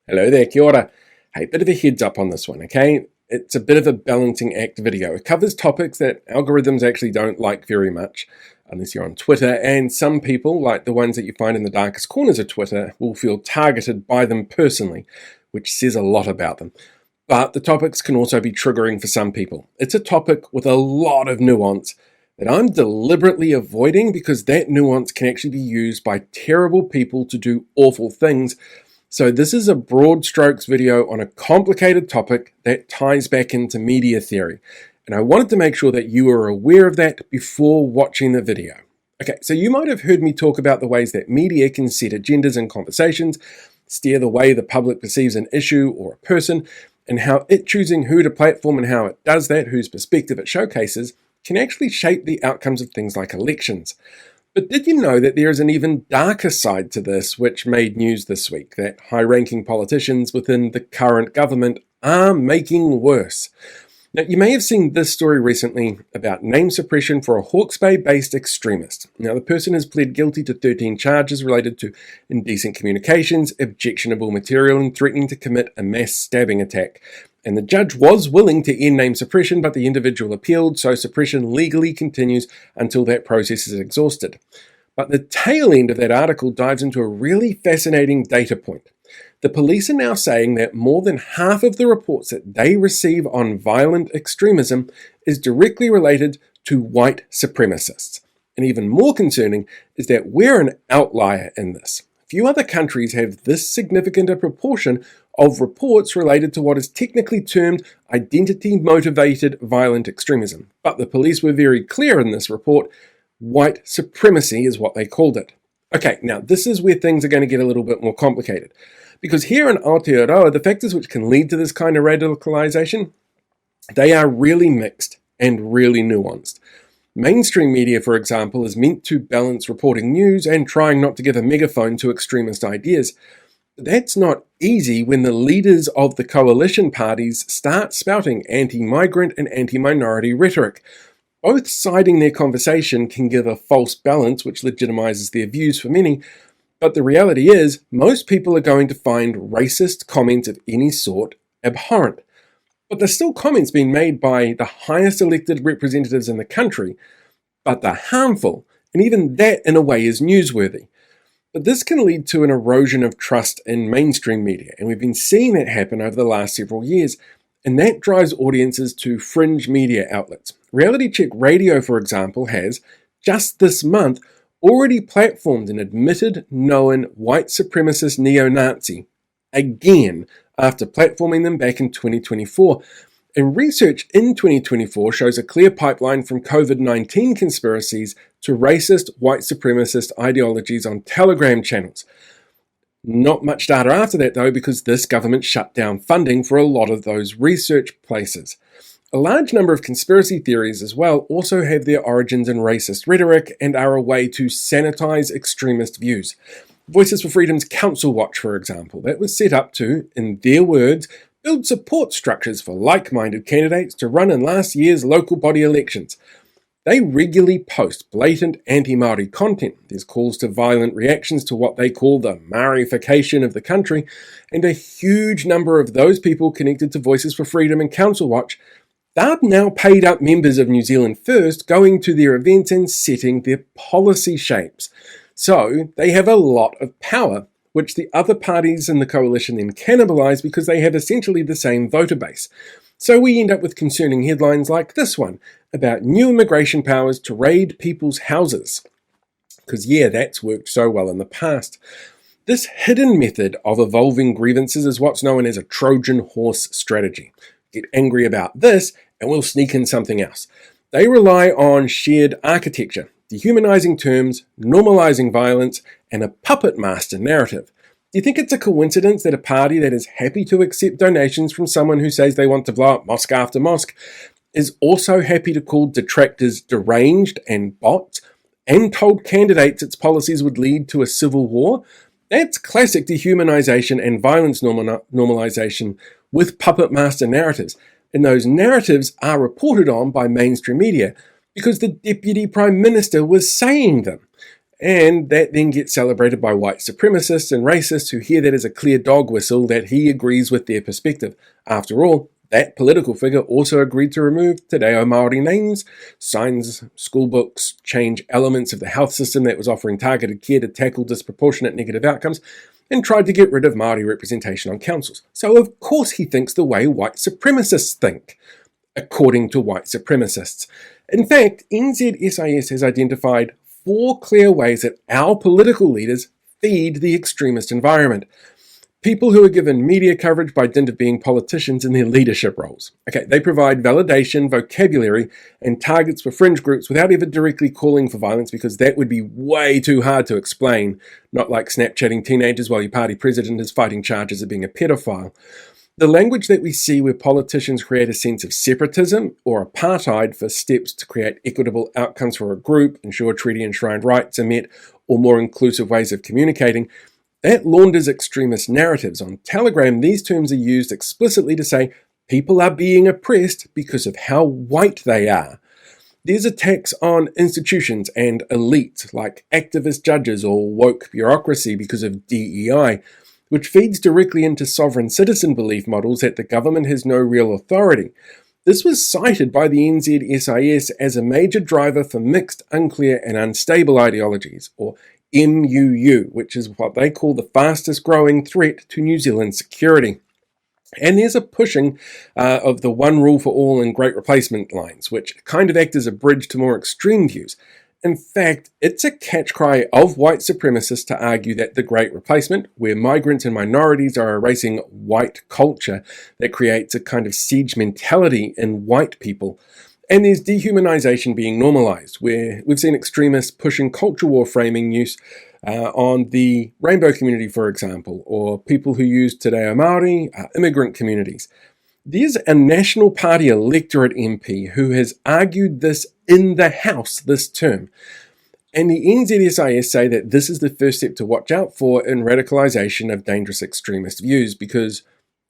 Hello there, kia ora. Hey, bit of a heads up on this one, okay? It's a bit of a balancing act video. It covers topics that algorithms actually don't like very much, unless you're on Twitter, and some people, like the ones that you find in the darkest corners of Twitter, will feel targeted by them personally, which says a lot about them. But the topics can also be triggering for some people. It's a topic with a lot of nuance that I'm deliberately avoiding because that nuance can actually be used by terrible people to do awful things. So this is a broad strokes video on a complicated topic that ties back into media theory. And I wanted to make sure that you are aware of that before watching the video. Okay, so you might have heard me talk about the ways that media can set agendas and conversations, steer the way the public perceives an issue or a person, and how it choosing who to platform and how it does that, whose perspective it showcases, can actually shape the outcomes of things like elections. But did you know that there is an even darker side to this which made news this week, that high-ranking politicians within the current government are making worse? Now, you may have seen this story recently about name suppression for a Hawke's Bay-based extremist. Now, the person has pled guilty to 13 charges related to indecent communications, objectionable material, and threatening to commit a mass stabbing attack. And the judge was willing to end name suppression, but the individual appealed, so suppression legally continues until that process is exhausted. But the tail end of that article dives into a really fascinating data point. The police are now saying that more than half of the reports that they receive on violent extremism is directly related to white supremacists. And even more concerning is that we're an outlier in this. Few other countries have this significant a proportion of reports related to what is technically termed identity-motivated violent extremism. But the police were very clear in this report. White supremacy is what they called it. Okay, now this is where things are going to get a little bit more complicated. Because here in Aotearoa, the factors which can lead to this kind of radicalization, they are really mixed and really nuanced. Mainstream media, for example, is meant to balance reporting news and trying not to give a megaphone to extremist ideas. But that's not easy when the leaders of the coalition parties start spouting anti-migrant and anti-minority rhetoric. Both siding their conversation can give a false balance which legitimizes their views for many, but the reality is most people are going to find racist comments of any sort abhorrent. But there's still comments being made by the highest elected representatives in the country, but they're harmful, and even that in a way is newsworthy. But this can lead to an erosion of trust in mainstream media, and we've been seeing that happen over the last several years, and that drives audiences to fringe media outlets. Reality Check Radio, for example, has, just this month, already platformed an admitted, known white supremacist neo-Nazi, again, after platforming them back in 2024. And research in 2024 shows a clear pipeline from COVID-19 conspiracies to racist white supremacist ideologies on Telegram channels. Not much data after that though, because this government shut down funding for a lot of those research places. A large number of conspiracy theories as well also have their origins in racist rhetoric and are a way to sanitize extremist views. Voices for Freedom's Council Watch, for example, that was set up to, in their words, build support structures for like-minded candidates to run in last year's local body elections. They regularly post blatant anti-Māori content. There's calls to violent reactions to what they call the Māorification of the country, and a huge number of those people connected to Voices for Freedom and Council Watch, they're now paid up members of New Zealand First, going to their events and setting their policy shapes. So they have a lot of power, which the other parties in the coalition then cannibalize because they have essentially the same voter base. So we end up with concerning headlines like this one, about new immigration powers to raid people's houses. Because yeah, that's worked so well in the past. This hidden method of evolving grievances is what's known as a Trojan horse strategy. Get angry about this and we'll sneak in something else. They rely on shared architecture, dehumanizing terms, normalising violence, and a puppet master narrative. Do you think it's a coincidence that a party that is happy to accept donations from someone who says they want to blow up mosque after mosque is also happy to call detractors deranged and bots, and told candidates its policies would lead to a civil war? That's classic dehumanization and violence normalization with puppet master narratives. And those narratives are reported on by mainstream media because the Deputy Prime Minister was saying them. And that then gets celebrated by white supremacists and racists who hear that as a clear dog whistle that he agrees with their perspective. After all, that political figure also agreed to remove Te Reo Māori names, signs, school books, change elements of the health system that was offering targeted care to tackle disproportionate negative outcomes, and tried to get rid of Māori representation on councils. So of course he thinks the way white supremacists think, according to white supremacists. In fact, NZSIS has identified 4 clear ways that our political leaders feed the extremist environment. People who are given media coverage by dint of being politicians in their leadership roles. Okay, they provide validation, vocabulary, and targets for fringe groups without ever directly calling for violence because that would be way too hard to explain, not like Snapchatting teenagers while your party president is fighting charges of being a pedophile. The language that we see where politicians create a sense of separatism or apartheid for steps to create equitable outcomes for a group, ensure treaty-enshrined rights are met, or more inclusive ways of communicating, that launders extremist narratives. On Telegram, these terms are used explicitly to say people are being oppressed because of how white they are. There's attacks on institutions and elite, like activist judges or woke bureaucracy because of DEI, which feeds directly into sovereign citizen belief models that the government has no real authority. This was cited by the NZSIS as a major driver for mixed, unclear, and unstable ideologies, or MUU, which is what they call the fastest growing threat to New Zealand's security. And there's a pushing of the one rule for all and great replacement lines, which kind of act as a bridge to more extreme views. In fact, it's a catch cry of white supremacists to argue that the Great Replacement, where migrants and minorities are erasing white culture, that creates a kind of siege mentality in white people. And there's dehumanization being normalized, where we've seen extremists pushing culture war framing use on the rainbow community, for example, or people who use Te Reo Māori, immigrant communities. There's a National Party electorate MP who has argued this in the House this term. And the NZSIS say that this is the first step to watch out for in radicalisation of dangerous extremist views because,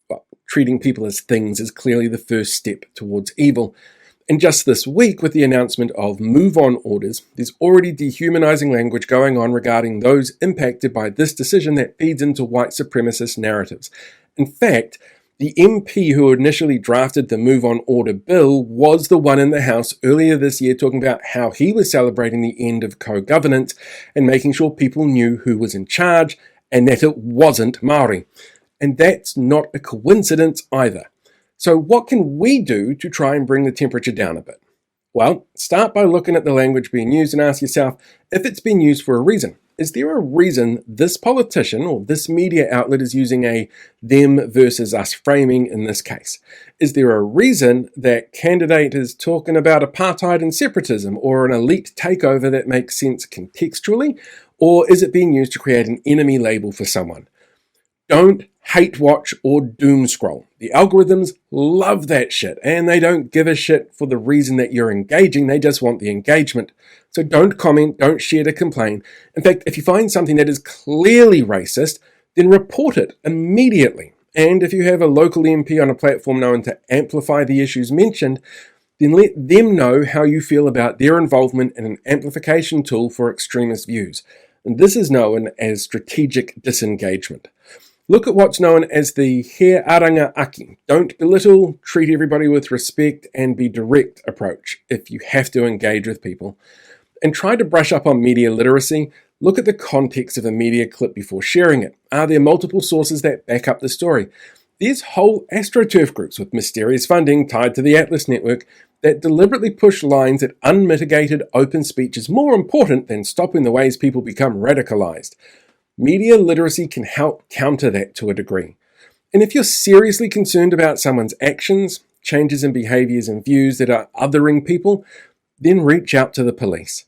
well, treating people as things is clearly the first step towards evil. And just this week, with the announcement of move-on orders, there's already dehumanising language going on regarding those impacted by this decision that feeds into white supremacist narratives. In fact, the MP who initially drafted the move-on order bill was the one in the House earlier this year talking about how he was celebrating the end of co-governance and making sure people knew who was in charge and that it wasn't Māori. And that's not a coincidence either. So what can we do to try and bring the temperature down a bit? Well, start by looking at the language being used and ask yourself if it's been used for a reason. Is there a reason this politician or this media outlet is using a them versus us framing in this case? Is there a reason that candidate is talking about apartheid and separatism or an elite takeover that makes sense contextually? Or is it being used to create an enemy label for someone? Don't hate watch or doom scroll. The algorithms love that shit and they don't give a shit for the reason that you're engaging. They just want the engagement. So don't comment, don't share to complain. In fact, if you find something that is clearly racist, then report it immediately. And if you have a local MP on a platform known to amplify the issues mentioned, then let them know how you feel about their involvement in an amplification tool for extremist views. And this is known as strategic disengagement. Look at what's known as the he aranga aki. Don't belittle, treat everybody with respect, and be direct approach if you have to engage with people. And try to brush up on media literacy. Look at the context of a media clip before sharing it. Are there multiple sources that back up the story? There's whole AstroTurf groups with mysterious funding tied to the Atlas network that deliberately push lines that unmitigated open speech is more important than stopping the ways people become radicalized. Media literacy can help counter that to a degree. And if you're seriously concerned about someone's actions, changes in behaviors and views that are othering people, then reach out to the police.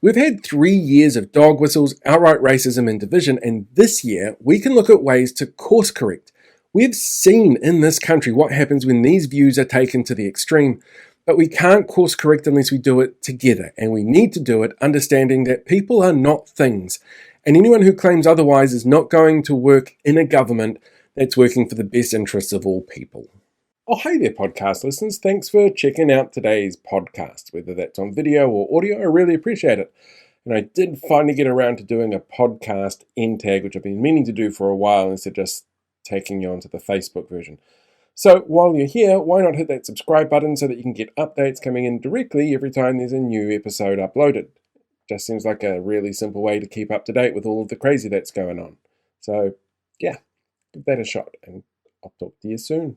We've had 3 years of dog whistles, outright racism and division, and this year we can look at ways to course correct. We've seen in this country what happens when these views are taken to the extreme, but we can't course correct unless we do it together, and we need to do it understanding that people are not things. And anyone who claims otherwise is not going to work in a government that's working for the best interests of all people. Oh, hey there, podcast listeners. Thanks for checking out today's podcast, whether that's on video or audio. I really appreciate it. And I did finally get around to doing a podcast end tag, which I've been meaning to do for a while instead of just taking you onto the Facebook version. So while you're here, why not hit that subscribe button so that you can get updates coming in directly every time there's a new episode uploaded. Just seems like a really simple way to keep up to date with all of the crazy that's going on. So yeah, give that a shot, and I'll talk to you soon.